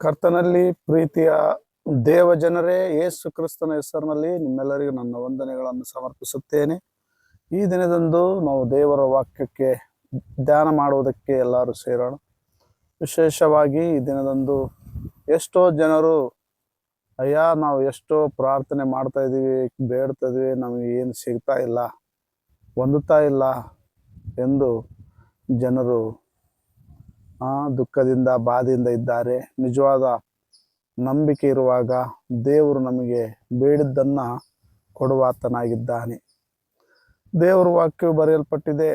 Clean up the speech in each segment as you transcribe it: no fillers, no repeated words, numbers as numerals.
ಕರ್ತನಲ್ಲಿ ಪ್ರೀತಿಯ ದೇವ ಜನರೇ, ಯೇಸು ಕ್ರಿಸ್ತನ ಹೆಸರಿನಲ್ಲಿ ನಿಮ್ಮೆಲ್ಲರಿಗೂ ನನ್ನ ವಂದನೆಗಳನ್ನು ಸಮರ್ಪಿಸುತ್ತೇನೆ. ಈ ದಿನದಂದು ನಾವು ದೇವರ ವಾಕ್ಯಕ್ಕೆ ಧ್ಯಾನ ಮಾಡುವುದಕ್ಕೆ ಎಲ್ಲರೂ ಸೇರೋಣ. ವಿಶೇಷವಾಗಿ ಈ ದಿನದಂದು ಎಷ್ಟೋ ಜನರು, ಅಯ್ಯ ನಾವು ಎಷ್ಟೋ ಪ್ರಾರ್ಥನೆ ಮಾಡ್ತಾ ಇದ್ದೀವಿ, ಬೇಡ್ತಾ ಇದೀವಿ, ನಮಗೆ ಏನು ಸಿಗ್ತಾ ಇಲ್ಲ, ಹೊಂದುತ್ತಾ ಇಲ್ಲ ಎಂದು ಜನರು ದುಃಖದಿಂದ ಬಾಧೆಯಿಂದ ಇದ್ದಾರೆ. ನಿಜವಾದ ನಂಬಿಕೆ ಇರುವಾಗ ದೇವರು ನಮಗೆ ಬೇಡಿದ್ದನ್ನ ಕೊಡುವಾತನಾಗಿದ್ದಾನೆ. ದೇವರ ವಾಕ್ಯವು ಬರೆಯಲ್ಪಟ್ಟಿದೆ.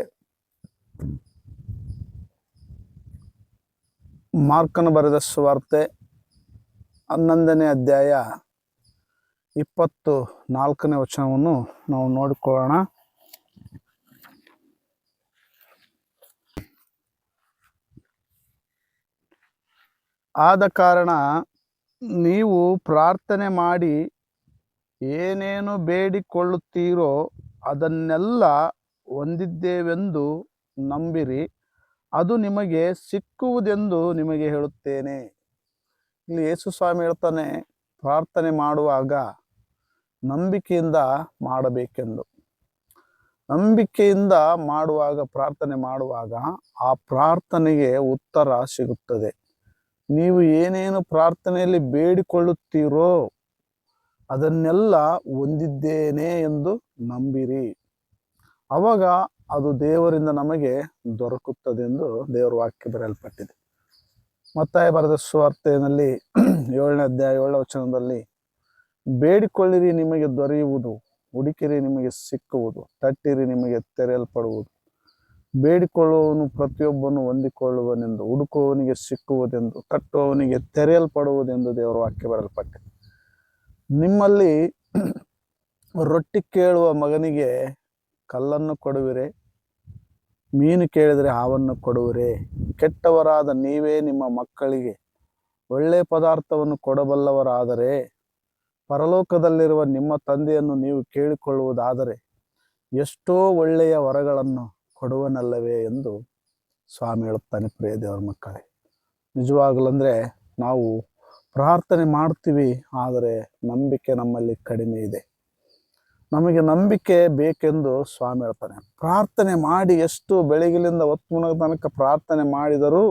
ಮಾರ್ಕನು ಬರೆದ ಸುವಾರ್ತೆ 11ನೇ ಅಧ್ಯಾಯ 24ನೇ ವಚನವನ್ನು ನಾವು ನೋಡಿಕೊಳ್ಳೋಣ. ಆದ ಕಾರಣ ನೀವು ಪ್ರಾರ್ಥನೆ ಮಾಡಿ ಏನೇನು ಬೇಡಿಕೊಳ್ಳುತ್ತೀರೋ ಅದನ್ನೆಲ್ಲ ಹೊಂದಿದ್ದೇವೆಂದು ನಂಬಿರಿ, ಅದು ನಿಮಗೆ ಸಿಕ್ಕುವುದೆಂದು ನಿಮಗೆ ಹೇಳುತ್ತೇನೆ. ಇಲ್ಲಿ ಯೇಸು ಸ್ವಾಮಿ ಹೇಳ್ತಾನೆ, ಪ್ರಾರ್ಥನೆ ಮಾಡುವಾಗ ನಂಬಿಕೆಯಿಂದ ಮಾಡಬೇಕೆಂದು. ನಂಬಿಕೆಯಿಂದ ಮಾಡುವಾಗ, ಪ್ರಾರ್ಥನೆ ಮಾಡುವಾಗ ಆ ಪ್ರಾರ್ಥನೆಗೆ ಉತ್ತರ ಸಿಗುತ್ತದೆ. ನೀವು ಏನೇನು ಪ್ರಾರ್ಥನೆಯಲ್ಲಿ ಬೇಡಿಕೊಳ್ಳುತ್ತೀರೋ ಅದನ್ನೆಲ್ಲ ಹೊಂದಿದ್ದೇನೆ ಎಂದು ನಂಬಿರಿ, ಅವಾಗ ಅದು ದೇವರಿಂದ ನಮಗೆ ದೊರಕುತ್ತದೆ ಎಂದು ದೇವರ ವಾಕ್ಯ ಬರೆಯಲ್ಪಟ್ಟಿದೆ. ಮತ್ತಾಯ ಬರೆದ ಸುವಾರ್ತೆಯಲ್ಲಿ 7ನೇ ಅಧ್ಯಾಯ 7ನೇ ವಚನದಲ್ಲಿ, ಬೇಡಿಕೊಳ್ಳಿರಿ ನಿಮಗೆ ದೊರೆಯುವುದು, ಹುಡುಕಿರಿ ನಿಮಗೆ ಸಿಕ್ಕುವುದು, ತಟ್ಟಿರಿ ನಿಮಗೆ ತೆರೆಯಲ್ಪಡುವುದು. ಬೇಡಿಕೊಳ್ಳುವವನು ಪ್ರತಿಯೊಬ್ಬನು ಹೊಂದಿಕೊಳ್ಳುವನೆಂದು, ಹುಡುಕುವವನಿಗೆ ಸಿಕ್ಕುವುದೆಂದು, ತಟ್ಟುವವನಿಗೆ ತೆರೆಯಲ್ಪಡುವುದೆಂದು ದೇವರ ವಾಕ್ಯ ಬರೆಯಲ್ಪಟ್ಟಿದೆ. ನಿಮ್ಮಲ್ಲಿ ರೊಟ್ಟಿ ಕೇಳುವ ಮಗನಿಗೆ ಕಲ್ಲನ್ನು ಕೊಡುವಿರೆ, ಮೀನು ಕೇಳಿದರೆ ಹಾವನ್ನು ಕೊಡುವಿರೆ. ಕೆಟ್ಟವರಾದ ನೀವೇ ನಿಮ್ಮ ಮಕ್ಕಳಿಗೆ ಒಳ್ಳೆಯ ಪದಾರ್ಥವನ್ನು ಕೊಡಬಲ್ಲವರಾದರೆ ಪರಲೋಕದಲ್ಲಿರುವ ನಿಮ್ಮ ತಂದೆಯನ್ನು ನೀವು ಕೇಳಿಕೊಳ್ಳುವುದಾದರೆ ಎಷ್ಟೋ ಒಳ್ಳೆಯ ವರಗಳನ್ನು ಕೊಡುವನಲ್ಲವೇ ಎಂದು ಸ್ವಾಮಿ ಹೇಳುತ್ತಾನೆ. ಪ್ರಿಯ ದೇವರ ಮಕ್ಕಳೇ, ನಿಜವಾಗಲಂದ್ರೆ ನಾವು ಪ್ರಾರ್ಥನೆ ಮಾಡ್ತೀವಿ, ಆದರೆ ನಂಬಿಕೆ ನಮ್ಮಲ್ಲಿ ಕಡಿಮೆ ಇದೆ. ನಮಗೆ ನಂಬಿಕೆ ಬೇಕೆಂದು ಸ್ವಾಮಿ ಹೇಳ್ತಾನೆ. ಪ್ರಾರ್ಥನೆ ಮಾಡಿ ಎಷ್ಟು ಬೆಳಗಿಲಿಂದ ಹೊತ್ತು ತನಕ ಪ್ರಾರ್ಥನೆ ಮಾಡಿದರೂ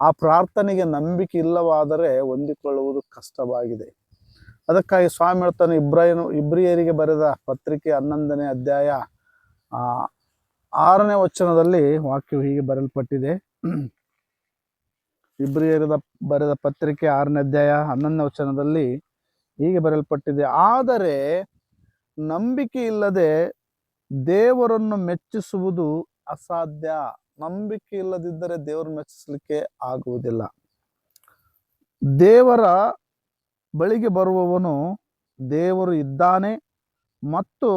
ಆ ಪ್ರಾರ್ಥನೆಗೆ ನಂಬಿಕೆ ಇಲ್ಲವಾದರೆ ಹೊಂದಿಕೊಳ್ಳುವುದು ಕಷ್ಟವಾಗಿದೆ. ಅದಕ್ಕಾಗಿ ಸ್ವಾಮಿ ಹೇಳ್ತಾನೆ, ಇಬ್ರಿಯರಿಗೆ ಬರೆದ ಪತ್ರಿಕೆ 11ನೇ ಅಧ್ಯಾಯ 6ನೇ ವಚನದಲ್ಲಿ ವಾಕ್ಯವು ಹೀಗೆ ಬರೆಯಲ್ಪಟ್ಟಿದೆ. ಇಬ್ರಿಯರಿಗೆ ಬರೆದ ಪತ್ರಿಕೆ 6ನೇ ಅಧ್ಯಾಯ 11ನೇ ವಚನದಲ್ಲಿ ಹೀಗೆ ಬರೆಯಲ್ಪಟ್ಟಿದೆ, ಆದರೆ ನಂಬಿಕೆ ಇಲ್ಲದೆ ದೇವರನ್ನು ಮೆಚ್ಚಿಸುವುದು ಅಸಾಧ್ಯ. ನಂಬಿಕೆ ಇಲ್ಲದಿದ್ದರೆ ದೇವರನ್ನು ಮೆಚ್ಚಿಸಲಿಕ್ಕೆ ಆಗುವುದಿಲ್ಲ. ದೇವರ ಬಳಿಗೆ ಬರುವವನು ದೇವರು ಇದ್ದಾನೆ ಮತ್ತು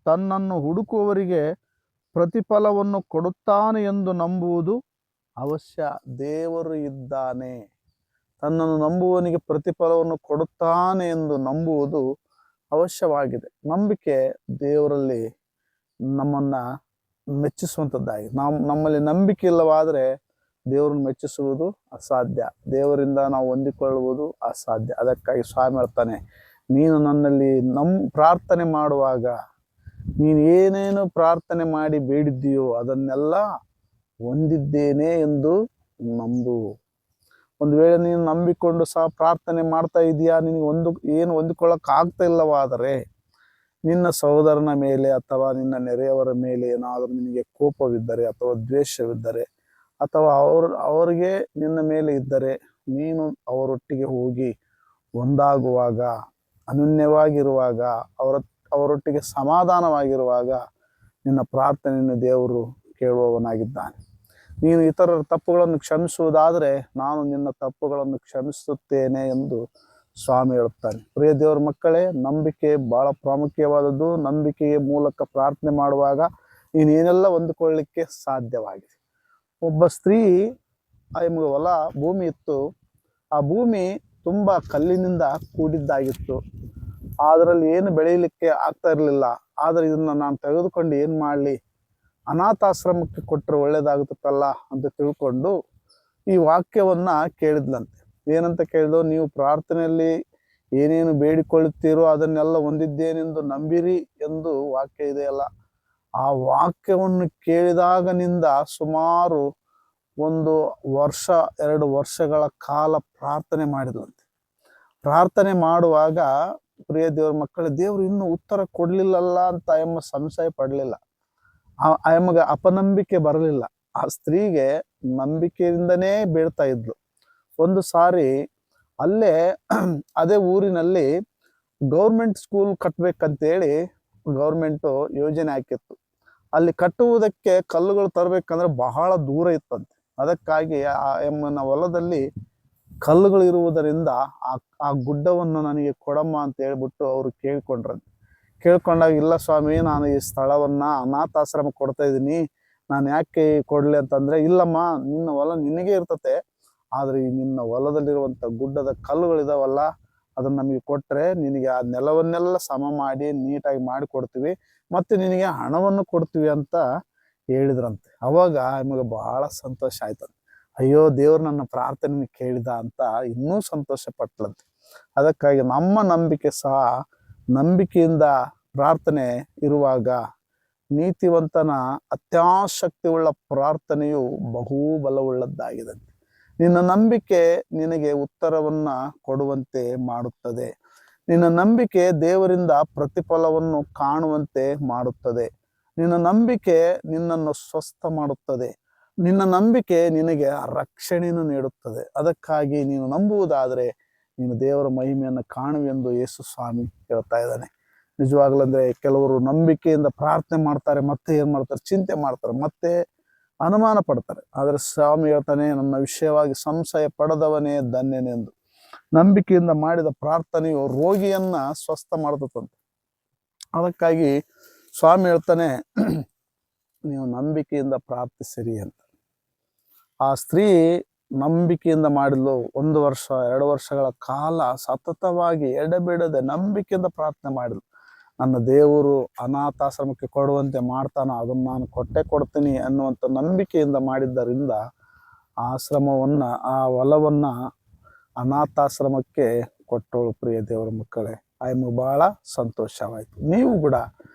ತನ್ನನ್ನು ಹುಡುಕುವವರಿಗೆ ಪ್ರತಿಫಲವನ್ನು ಕೊಡುತ್ತಾನೆ ಎಂದು ನಂಬುವುದು ಅವಶ್ಯ. ದೇವರು ಇದ್ದಾನೆ, ತನ್ನನ್ನು ನಂಬುವವನಿಗೆ ಪ್ರತಿಫಲವನ್ನು ಕೊಡುತ್ತಾನೆ ಎಂದು ನಂಬುವುದು ಅವಶ್ಯವಾಗಿದೆ. ನಂಬಿಕೆ ದೇವರಲ್ಲಿ ನಮ್ಮನ್ನ ಮೆಚ್ಚಿಸುವಂಥದ್ದಾಗಿ. ನಮ್ಮಲ್ಲಿ ನಂಬಿಕೆ ಇಲ್ಲವಾದರೆ ದೇವರನ್ನು ಮೆಚ್ಚಿಸುವುದು ಅಸಾಧ್ಯ, ದೇವರಿಂದ ನಾವು ಹೊಂದಿಕೊಳ್ಳುವುದು ಅಸಾಧ್ಯ. ಅದಕ್ಕಾಗಿ ಸ್ವಾಮಿ ಹೇಳ್ತಾನೆ, ನೀನು ನನ್ನಲ್ಲಿ ಪ್ರಾರ್ಥನೆ ಮಾಡುವಾಗ ನೀನು ಏನೇನು ಪ್ರಾರ್ಥನೆ ಮಾಡಿ ಬೇಡಿದ್ದೀಯೋ ಅದನ್ನೆಲ್ಲ ಹೊಂದಿದ್ದೇನೆ ಎಂದು ನಂಬು. ಒಂದು ವೇಳೆ ನೀನು ನಂಬಿಕೊಂಡು ಸಹ ಪ್ರಾರ್ಥನೆ ಮಾಡ್ತಾ ಇದೀಯಾ, ನಿನಗೆ ಏನು ಹೊಂದಿಕೊಳ್ಳಕ್ಕೆ ಆಗ್ತಾ ಇಲ್ಲವಾದರೆ, ನಿನ್ನ ಸಹೋದರನ ಮೇಲೆ ಅಥವಾ ನಿನ್ನ ನೆರೆಯವರ ಮೇಲೆ ಏನಾದರೂ ನಿನಗೆ ಕೋಪವಿದ್ದರೆ ಅಥವಾ ದ್ವೇಷವಿದ್ದರೆ ಅಥವಾ ಅವರಿಗೆ ನಿನ್ನ ಮೇಲೆ ಇದ್ದರೆ, ನೀನು ಅವರೊಟ್ಟಿಗೆ ಹೋಗಿ ಒಂದಾಗುವಾಗ, ಅನನ್ಯವಾಗಿರುವಾಗ, ಅವರೊಟ್ಟಿಗೆ ಸಮಾಧಾನವಾಗಿರುವಾಗ ನಿನ್ನ ಪ್ರಾರ್ಥನೆಯನ್ನು ದೇವರು ಕೇಳುವವನಾಗಿದ್ದಾನೆ. ನೀನು ಇತರರ ತಪ್ಪುಗಳನ್ನು ಕ್ಷಮಿಸುವುದಾದರೆ ನಾನು ನಿನ್ನ ತಪ್ಪುಗಳನ್ನು ಕ್ಷಮಿಸುತ್ತೇನೆ ಎಂದು ಸ್ವಾಮಿ ಹೇಳುತ್ತಾನೆ. ಪ್ರಿಯ ದೇವರ ಮಕ್ಕಳೇ, ನಂಬಿಕೆ ಬಹಳ ಪ್ರಾಮುಖ್ಯವಾದದ್ದು. ನಂಬಿಕೆಯ ಮೂಲಕ ಪ್ರಾರ್ಥನೆ ಮಾಡುವಾಗ ನೀನೇನೆಲ್ಲ ಹೊಂದಿಕೊಳ್ಳಲಿಕ್ಕೆ ಸಾಧ್ಯವಾಗಿದೆ. ಒಬ್ಬ ಸ್ತ್ರೀ, ಆమెಗೆ ಹೊಲ ಭೂಮಿ ಇತ್ತು. ಆ ಭೂಮಿ ತುಂಬ ಕಲ್ಲಿನಿಂದ ಕೂಡಿದ್ದಾಗಿತ್ತು. ಅದರಲ್ಲಿ ಏನು ಬೆಳೆಯಲಿಕ್ಕೆ ಆಗ್ತಾ ಇರಲಿಲ್ಲ. ಆದರೆ ಇದನ್ನು ನಾನು ತೆಗೆದುಕೊಂಡು ಏನು ಮಾಡಲಿ, ಅನಾಥಾಶ್ರಮಕ್ಕೆ ಕೊಟ್ಟರೆ ಒಳ್ಳೇದಾಗುತ್ತಲ್ಲ ಅಂತ ತಿಳ್ಕೊಂಡು ಈ ವಾಕ್ಯವನ್ನ ಕೇಳಿದ್ಲಂತೆ. ಏನಂತ ಕೇಳಿದ್ರು, ನೀವು ಪ್ರಾರ್ಥನೆಯಲ್ಲಿ ಏನೇನು ಬೇಡಿಕೊಳ್ಳುತ್ತೀರೋ ಅದನ್ನೆಲ್ಲ ಹೊಂದಿದ್ದೇನೆಂದು ನಂಬಿರಿ ಎಂದು ವಾಕ್ಯ ಇದೆಯಲ್ಲ. ಆ ವಾಕ್ಯವನ್ನು ಕೇಳಿದಾಗನಿಂದ ಸುಮಾರು 1 ವರ್ಷ 2 ವರ್ಷಗಳ ಕಾಲ ಪ್ರಾರ್ಥನೆ ಮಾಡಿದ್ಲಂತೆ. ಪ್ರಾರ್ಥನೆ ಮಾಡುವಾಗ ಪ್ರಿಯ ದೇವ್ರ ಮಕ್ಕಳೇ, ದೇವ್ರು ಇನ್ನೂ ಉತ್ತರ ಕೊಡ್ಲಿಲ್ಲಲ್ಲ ಅಂತ ಆಯಮ್ಮ ಸಂಶಯ ಪಡಲಿಲ್ಲ. ಆಯಮ್ಮಗೆ ಅಪನಂಬಿಕೆ ಬರಲಿಲ್ಲ. ಆ ಸ್ತ್ರೀಗೆ ನಂಬಿಕೆಯಿಂದನೇ ಬೇಡ್ತಾ ಇದ್ಲು. ಒಂದು ಸಾರಿ ಅಲ್ಲೇ ಅದೇ ಊರಿನಲ್ಲಿ ಗೌರ್ಮೆಂಟ್ ಸ್ಕೂಲ್ ಕಟ್ಬೇಕಂತೇಳಿ ಗೌರ್ಮೆಂಟು ಯೋಜನೆ ಹಾಕಿತ್ತು. ಅಲ್ಲಿ ಕಟ್ಟುವುದಕ್ಕೆ ಕಲ್ಲುಗಳು ತರಬೇಕಂದ್ರೆ ಬಹಳ ದೂರ ಇತ್ತಂತೆ. ಅದಕ್ಕಾಗಿ ಆ ಎಮ್ಮನ ಹೊಲದಲ್ಲಿ ಕಲ್ಲುಗಳು ಇರುವುದರಿಂದ ಆ ಗುಡ್ಡವನ್ನು ನನಗೆ ಕೊಡಮ್ಮ ಅಂತ ಹೇಳ್ಬಿಟ್ಟು ಅವರು ಕೇಳ್ಕೊಂಡ್ರಂತೆ. ಕೇಳ್ಕೊಂಡಾಗ, ಇಲ್ಲ ಸ್ವಾಮಿ, ನಾನು ಈ ಸ್ಥಳವನ್ನ ಅನಾಥಾಶ್ರಮ ಕೊಡ್ತಾ ಇದ್ದೀನಿ, ನಾನು ಯಾಕೆ ಕೊಡ್ಲಿ ಅಂತಂದ್ರೆ, ಇಲ್ಲಮ್ಮ, ನಿನ್ನ ಹೊಲ ನಿನಗೆ ಇರ್ತತೆ, ಆದ್ರೆ ಈ ನಿನ್ನ ಹೊಲದಲ್ಲಿರುವಂತ ಗುಡ್ಡದ ಕಲ್ಲುಗಳಿದಾವಲ್ಲ, ಅದನ್ನ ನಮಗೆ ಕೊಟ್ರೆ ನಿನಗೆ ಆ ನೆಲವನ್ನೆಲ್ಲ ಸಮ ಮಾಡಿ ನೀಟಾಗಿ ಮಾಡಿ ಕೊಡ್ತೀವಿ, ಮತ್ತೆ ನಿನಗೆ ಹಣವನ್ನು ಕೊಡ್ತೀವಿ ಅಂತ ಹೇಳಿದ್ರಂತೆ. ಅವಾಗ ನಿಮಗೆ ಬಹಳ ಸಂತೋಷ ಆಯ್ತಂತೆ. ಅಯ್ಯೋ, ದೇವ್ರು ನನ್ನ ಪ್ರಾರ್ಥನೆ ಕೇಳಿದ ಅಂತ ಇನ್ನೂ ಸಂತೋಷ ಪಟ್ಲಂತೆ. ಅದಕ್ಕಾಗಿ ನಮ್ಮ ನಂಬಿಕೆ ಸಹ ನಂಬಿಕೆಯಿಂದ ಪ್ರಾರ್ಥನೆ ಇರುವಾಗ ನೀತಿವಂತನ ಅತ್ಯಾಸಕ್ತಿಯುಳ್ಳ ಪ್ರಾರ್ಥನೆಯು ಬಹು ಬಲವುಳ್ಳದ್ದಾಗಿದಂತೆ. ನಿನ್ನ ನಂಬಿಕೆ ನಿನಗೆ ಉತ್ತರವನ್ನ ಕೊಡುವಂತೆ ಮಾಡುತ್ತದೆ. ನಿನ್ನ ನಂಬಿಕೆ ದೇವರಿಂದ ಪ್ರತಿಫಲವನ್ನು ಕಾಣುವಂತೆ ಮಾಡುತ್ತದೆ. ನಿನ್ನ ನಂಬಿಕೆ ನಿನ್ನನ್ನು ಸ್ವಸ್ಥ ಮಾಡುತ್ತದೆ. ನಿನ್ನ ನಂಬಿಕೆ ನಿನಗೆ ರಕ್ಷಣೆಯನ್ನು ನೀಡುತ್ತದೆ. ಅದಕ್ಕಾಗಿ ನೀನು ನಂಬುವುದಾದರೆ ನೀನು ದೇವರ ಮಹಿಮೆಯನ್ನು ಕಾಣುವೆಂದು ಯೇಸು ಸ್ವಾಮಿ ಹೇಳ್ತಾ ಇದ್ದಾನೆ. ನಿಜವಾಗ್ಲಂದ್ರೆ ಕೆಲವರು ನಂಬಿಕೆಯಿಂದ ಪ್ರಾರ್ಥನೆ ಮಾಡ್ತಾರೆ, ಮತ್ತೆ ಏನ್ ಮಾಡ್ತಾರೆ, ಚಿಂತೆ ಮಾಡ್ತಾರೆ, ಮತ್ತೆ ಅನುಮಾನ ಪಡ್ತಾರೆ. ಆದರೆ ಸ್ವಾಮಿ ಹೇಳ್ತಾನೆ, ನನ್ನ ವಿಷಯವಾಗಿ ಸಂಶಯ ಪಡೆದವನೇ ಧನ್ಯನೆಂದು. ನಂಬಿಕೆಯಿಂದ ಮಾಡಿದ ಪ್ರಾರ್ಥನೆಯು ರೋಗಿಯನ್ನ ಸ್ವಸ್ಥ ಮಾಡತಂತೆ. ಅದಕ್ಕಾಗಿ ಸ್ವಾಮಿ ಹೇಳ್ತಾನೆ, ನೀವು ನಂಬಿಕೆಯಿಂದ ಪ್ರಾರ್ಥಿಸಿರಿ ಅಂತ. ಆ ಸ್ತ್ರೀ ನಂಬಿಕೆಯಿಂದ ಮಾಡಿದ್ಲು. 1 ವರ್ಷ 2 ವರ್ಷಗಳ ಕಾಲ ಸತತವಾಗಿ ಎಡೆಬಿಡದೆ ನಂಬಿಕೆಯಿಂದ ಪ್ರಾರ್ಥನೆ ಮಾಡಿದ್ಲು. ನನ್ನ ದೇವರು ಅನಾಥಾಶ್ರಮಕ್ಕೆ ಕೊಡುವಂತೆ ಮಾಡ್ತಾನ, ಅದನ್ನು ನಾನು ಕೊಟ್ಟೆ ಕೊಡ್ತೀನಿ ಅನ್ನುವಂಥ ನಂಬಿಕೆಯಿಂದ ಮಾಡಿದ್ದರಿಂದ ಆಶ್ರಮವನ್ನ, ಆ ಹೊಲವನ್ನ ಅನಾಥಾಶ್ರಮಕ್ಕೆ ಕೊಟ್ಟಳು. ಪ್ರಿಯ ದೇವರ ಮಕ್ಕಳೇ, ಆಯಮ್ಮಗೆ ಬಹಳ ಸಂತೋಷವಾಯಿತು. ನೀವು ಕೂಡ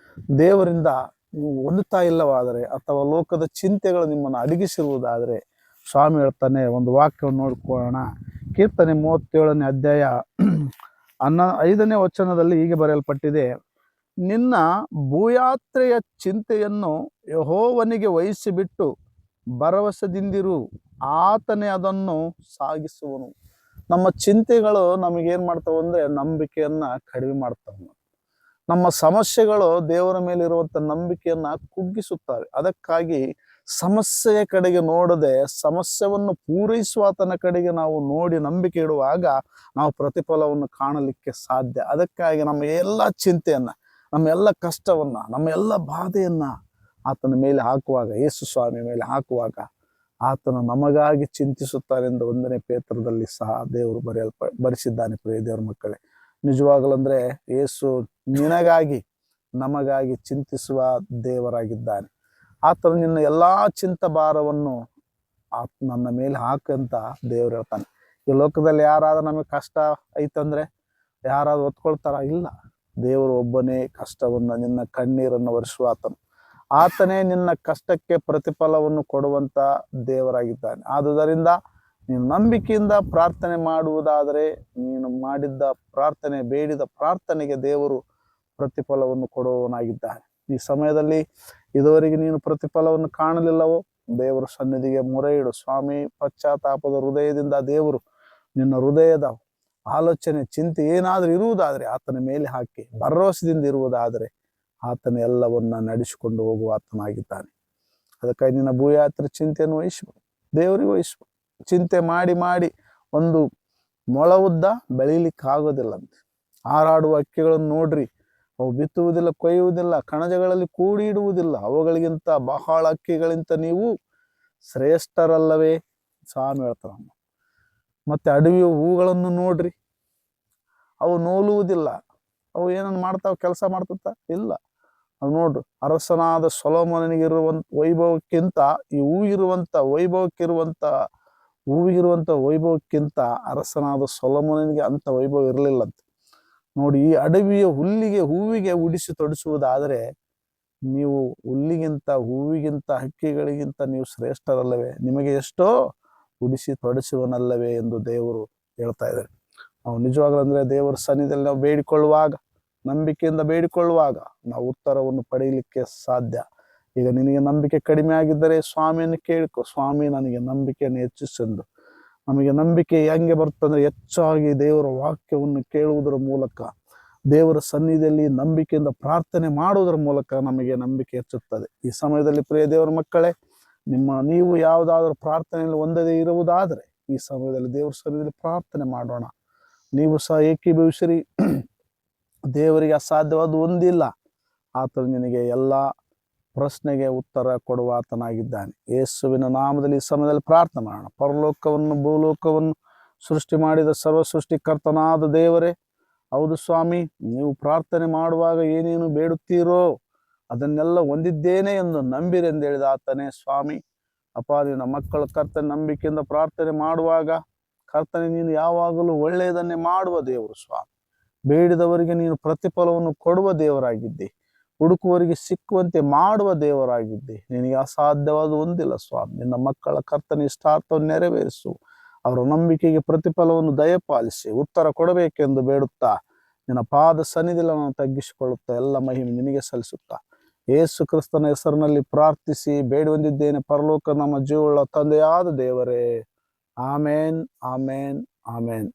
ದೇವರಿಂದ ನೀವು ಹೊಂದುತ್ತಾ ಇಲ್ಲವಾದರೆ ಅಥವಾ ಲೋಕದ ಚಿಂತೆಗಳು ನಿಮ್ಮನ್ನು ಅಡಗಿಸಿರುವುದಾದರೆ ಸ್ವಾಮಿ ಹೇಳ್ತಾನೆ, ಒಂದು ವಾಕ್ಯವನ್ನು ನೋಡ್ಕೊಳ್ಳೋಣ. ಕೀರ್ತನೆ 37ನೇ ಅಧ್ಯಾಯ 5ನೇ ವಚನದಲ್ಲಿ ಹೀಗೆ ಬರೆಯಲ್ಪಟ್ಟಿದೆ, ನಿನ್ನ ಭೂಯಾತ್ರೆಯ ಚಿಂತೆಯನ್ನು ಯೆಹೋವನಿಗೆ ವಹಿಸಿಬಿಟ್ಟು ಭರವಸೆದಿಂದಿರು, ಆತನೇ ಅದನ್ನು ಸಾಗಿಸುವನು. ನಮ್ಮ ಚಿಂತೆಗಳು ನಮಗೇನು ಮಾಡ್ತಾವೆ ಅಂದರೆ ನಂಬಿಕೆಯನ್ನ ಕಡಿಮೆ ಮಾಡ್ತಾವೆ. ನಮ್ಮ ಸಮಸ್ಯೆಗಳು ದೇವರ ಮೇಲೆ ಇರುವಂಥ ನಂಬಿಕೆಯನ್ನ ಕುಗ್ಗಿಸುತ್ತವೆ. ಅದಕ್ಕಾಗಿ ಸಮಸ್ಯೆಯ ಕಡೆಗೆ ನೋಡದೆ ಸಮಸ್ಯೆಯನ್ನು ಪೂರೈಸುವ ಆತನ ಕಡೆಗೆ ನಾವು ನೋಡಿ ನಂಬಿಕೆ ಇಡುವಾಗ ನಾವು ಪ್ರತಿಫಲವನ್ನು ಕಾಣಲಿಕ್ಕೆ ಸಾಧ್ಯ. ಅದಕ್ಕಾಗಿ ನಮ್ಮ ಎಲ್ಲ ಚಿಂತೆಯನ್ನ, ನಮ್ಮ ಎಲ್ಲ ಕಷ್ಟವನ್ನ, ನಮ್ಮ ಎಲ್ಲ ಬಾಧೆಯನ್ನ ಆತನ ಮೇಲೆ ಹಾಕುವಾಗ, ಯೇಸು ಸ್ವಾಮಿ ಮೇಲೆ ಹಾಕುವಾಗ ಆತನು ನಮಗಾಗಿ ಚಿಂತಿಸುತ್ತಾನೆಂದು 1ನೇ ಪೇತ್ರದಲ್ಲಿ ಸಹ ದೇವರು ಬರೆಸಿದ್ದಾನೆ. ಪ್ರಿಯ ದೇವರ ಮಕ್ಕಳೇ, ನಿಜವಾಗಲಂದ್ರೆ ಯೇಸು ನಿನಗಾಗಿ ನಮಗಾಗಿ ಚಿಂತಿಸುವ ದೇವರಾಗಿದ್ದಾನೆ. ಆತನು ನಿನ್ನ ಎಲ್ಲಾ ಚಿಂತ ಭಾರವನ್ನು ನನ್ನ ಮೇಲೆ ಹಾಕಂತ ದೇವ್ರು ಹೇಳ್ತಾನೆ. ಈ ಲೋಕದಲ್ಲಿ ಯಾರಾದ್ರೂ ನಮಗೆ ಕಷ್ಟ ಐತಂದ್ರೆ ಯಾರಾದ್ರೂ ಒತ್ಕೊಳ್ತಾರ? ಇಲ್ಲ. ದೇವರು ಒಬ್ಬನೇ ಕಷ್ಟವನ್ನ, ನಿನ್ನ ಕಣ್ಣೀರನ್ನು ಒರೆಸುವ ಆತನೇ ನಿನ್ನ ಕಷ್ಟಕ್ಕೆ ಪ್ರತಿಫಲವನ್ನು ಕೊಡುವಂತ ದೇವರಾಗಿದ್ದಾನೆ. ಆದುದರಿಂದ ನೀನು ನಂಬಿಕೆಯಿಂದ ಪ್ರಾರ್ಥನೆ ಮಾಡುವುದಾದರೆ ನೀನು ಮಾಡಿದ್ದ ಪ್ರಾರ್ಥನೆ, ಬೇಡಿದ ಪ್ರಾರ್ಥನೆಗೆ ದೇವರು ಪ್ರತಿಫಲವನ್ನು ಕೊಡುವವನಾಗಿದ್ದಾನೆ. ಈ ಸಮಯದಲ್ಲಿ ಇದುವರೆಗೆ ನೀನು ಪ್ರತಿಫಲವನ್ನು ಕಾಣಲಿಲ್ಲವೋ, ದೇವರ ಸನ್ನಿಧಿಗೆ ಮೊರೆ ಇಡು. ಸ್ವಾಮಿ, ಪಶ್ಚಾತ್ತಾಪದ ಹೃದಯದಿಂದ ದೇವರು ನಿನ್ನ ಹೃದಯದ ಆಲೋಚನೆ, ಚಿಂತೆ ಏನಾದ್ರೂ ಇರುವುದಾದರೆ ಆತನ ಮೇಲೆ ಹಾಕಿ ಭರವಸೆದಿಂದ ಇರುವುದಾದರೆ ಆತನ ಎಲ್ಲವನ್ನ ನಡೆಸಿಕೊಂಡು ಹೋಗುವ ಆತನಾಗಿದ್ದಾನೆ. ಅದಕ್ಕಾಗಿ ನಿನ್ನ ಭೂಯಾತ್ರೆ ಚಿಂತೆಯನ್ನು ವಹಿಸ್ಬೇಕು, ದೇವರಿಗೆ ವಹಿಸ್ಬೇಕು. ಚಿಂತೆ ಮಾಡಿ ಮಾಡಿ ಒಂದು ಮೊಳ ಉದ್ದ ಬೆಳೀಲಿಕ್ಕಾಗೋದಿಲ್ಲಂತೆ. ಹಾರಾಡುವ ಹಕ್ಕಿಗಳನ್ನು ನೋಡ್ರಿ, ಅವು ಬಿತ್ತುವುದಿಲ್ಲ, ಕೊಯ್ಯುವುದಿಲ್ಲ, ಕಣಜಗಳಲ್ಲಿ ಕೂಡಿ ಇಡುವುದಿಲ್ಲ. ಅವುಗಳಿಗಿಂತ ಬಹಳ ಹಕ್ಕಿಗಳಿಂತ ನೀವು ಶ್ರೇಷ್ಠರಲ್ಲವೇ? ಸ್ವಾಮಿ ಹೇಳ್ತಾರ. ಮತ್ತೆ ಅಡವಿಯ ಹೂಗಳನ್ನು ನೋಡ್ರಿ, ಅವು ನೂಲುವುದಿಲ್ಲ, ಅವು ಏನನ್ನು ಮಾಡ್ತಾವ, ಕೆಲಸ ಮಾಡ್ತತ್ತ? ಇಲ್ಲ. ಅವು ನೋಡ್ರಿ, ಅರಸನಾದ ಸೊಲೊಮೋನನಿಗಿರುವಂತ ವೈಭವಕ್ಕಿಂತ ಈ ಹೂ ಇರುವಂತ ವೈಭವಕ್ಕಿರುವಂತ ಹೂವಿಗಿರುವಂಥ ವೈಭವಕ್ಕಿಂತ ಅರಸನಾದ ಸೊಲೊಮೋನನಿಗೆ ಅಂಥ ವೈಭವ ಇರಲಿಲ್ಲಂತೆ. ನೋಡಿ, ಈ ಅಡವಿಯ ಹೂವಿಗೆ ಉಡಿಸಿ ತೊಡಿಸುವುದಾದರೆ ನೀವು ಹುಲ್ಲಿಗಿಂತ ಹೂವಿಗಿಂತ ಹಕ್ಕಿಗಳಿಗಿಂತ ನೀವು ಶ್ರೇಷ್ಠರಲ್ಲವೇ? ನಿಮಗೆ ಎಷ್ಟೋ ಉಡಿಸಿ ತೊಡಿಸುವನಲ್ಲವೇ ಎಂದು ದೇವರು ಹೇಳ್ತಾ ಇದ್ದಾರೆ. ನಾವು ನಿಜವಾಗ್ಲೂ ಅಂದರೆ ದೇವರ ಸನ್ನಿಧಿಯಲ್ಲಿ ನಾವು ಬೇಡಿಕೊಳ್ಳುವಾಗ, ನಂಬಿಕೆಯಿಂದ ಬೇಡಿಕೊಳ್ಳುವಾಗ ನಾವು ಉತ್ತರವನ್ನು ಪಡೆಯಲಿಕ್ಕೆ ಸಾಧ್ಯ. ಈಗ ನಿನಗೆ ನಂಬಿಕೆ ಕಡಿಮೆ ಆಗಿದ್ದರೆ ಸ್ವಾಮಿಯನ್ನು ಕೇಳಿಕೊ, ಸ್ವಾಮಿ ನನಗೆ ನಂಬಿಕೆಯನ್ನು ಹೆಚ್ಚಿಸೆಂದು. ನಮಗೆ ನಂಬಿಕೆ ಹೆಂಗೆ ಬರ್ತಂದ್ರೆ ಹೆಚ್ಚಾಗಿ ದೇವರ ವಾಕ್ಯವನ್ನು ಕೇಳುವುದರ ಮೂಲಕ, ದೇವರ ಸನ್ನಿಧಿಯಲ್ಲಿ ನಂಬಿಕೆಯಿಂದ ಪ್ರಾರ್ಥನೆ ಮಾಡುವುದರ ಮೂಲಕ ನಮಗೆ ನಂಬಿಕೆ ಹೆಚ್ಚುತ್ತದೆ. ಈ ಸಮಯದಲ್ಲಿ ಪ್ರಿಯ ದೇವರ ಮಕ್ಕಳೇ, ನೀವು ಯಾವುದಾದ್ರೂ ಪ್ರಾರ್ಥನೆಯಲ್ಲಿ ಹೊಂದದೇ ಇರುವುದಾದರೆ ಈ ಸಮಯದಲ್ಲಿ ದೇವರ ಸನ್ನಿಧಿಯಲ್ಲಿ ಪ್ರಾರ್ಥನೆ ಮಾಡೋಣ. ನೀವು ಸಹ ಏಕೀಭವಿಸಿರಿ. ದೇವರಿಗೆ ಅಸಾಧ್ಯವಾದ ಒಂದಿಲ್ಲ. ಆತನು ನಿನಗೆ ಎಲ್ಲ ಪ್ರಶ್ನೆಗೆ ಉತ್ತರ ಕೊಡುವ ಆತನಾಗಿದ್ದಾನೆ. ಯೇಸುವಿನ ನಾಮದಲ್ಲಿ ಈ ಸಮಯದಲ್ಲಿ ಪ್ರಾರ್ಥನೆ ಮಾಡೋಣ. ಪರಲೋಕವನ್ನು ಭೂಲೋಕವನ್ನು ಸೃಷ್ಟಿ ಮಾಡಿದ ಸರ್ವ ಸೃಷ್ಟಿಕರ್ತನಾದ ದೇವರೇ, ಹೌದು ಸ್ವಾಮಿ, ನೀವು ಪ್ರಾರ್ಥನೆ ಮಾಡುವಾಗ ಏನೇನು ಬೇಡುತ್ತೀರೋ ಅದನ್ನೆಲ್ಲ ಹೊಂದಿದ್ದೇನೆ ಎಂದು ನಂಬಿರಿ ಎಂದು ಹೇಳಿದ ಆತನೇ ಸ್ವಾಮಿ. ಅಪ್ಪ, ನಿನ್ನ ಮಕ್ಕಳ ಕರ್ತನೆ ನಂಬಿಕೆಯಿಂದ ಪ್ರಾರ್ಥನೆ ಮಾಡುವಾಗ ಕರ್ತನೆ ನೀನು ಯಾವಾಗಲೂ ಒಳ್ಳೆಯದನ್ನೇ ಮಾಡುವ ದೇವರು ಸ್ವಾಮಿ. ಬೇಡಿದವರಿಗೆ ನೀನು ಪ್ರತಿಫಲವನ್ನು ಕೊಡುವ ದೇವರಾಗಿದ್ದಿ. ಹುಡುಕುವವರಿಗೆ ಸಿಕ್ಕುವಂತೆ ಮಾಡುವ ದೇವರಾಗಿದ್ದಿ. ನಿನಗೆ ಅಸಾಧ್ಯವಾದ ಒಂದಿಲ್ಲ ಸ್ವಾಮಿ. ನಿನ್ನ ಮಕ್ಕಳ ಕರ್ತನೆ ಇಷ್ಟಾರ್ಥವನ್ನು ನೆರವೇರಿಸು. ಅವರ ನಂಬಿಕೆಗೆ ಪ್ರತಿಫಲವನ್ನು ದಯಪಾಲಿಸಿ ಉತ್ತರ ಕೊಡಬೇಕೆಂದು ಬೇಡುತ್ತಾ ನಿನ್ನ ಪಾದ ಸನ್ನಿಧಿಯಲ್ಲಿ ನಾನು ತಗ್ಗಿಸಿಕೊಳ್ಳುತ್ತಾ ಎಲ್ಲ ಮಹಿಮೆ ನಿನಗೆ ಸಲ್ಲಿಸುತ್ತಾ ಯೇಸು ಕ್ರಿಸ್ತನ ಹೆಸರಿನಲ್ಲಿ ಪ್ರಾರ್ಥಿಸಿ ಬೇಡಿ ಹೊಂದಿದ್ದೇನೆ ಪರಲೋಕ ನಮ್ಮ ಜೀವವುಳ್ಳ ತಂದೆಯಾದ ದೇವರೇ. ಆಮೇನ್, ಆಮೇನ್, ಆಮೇನ್.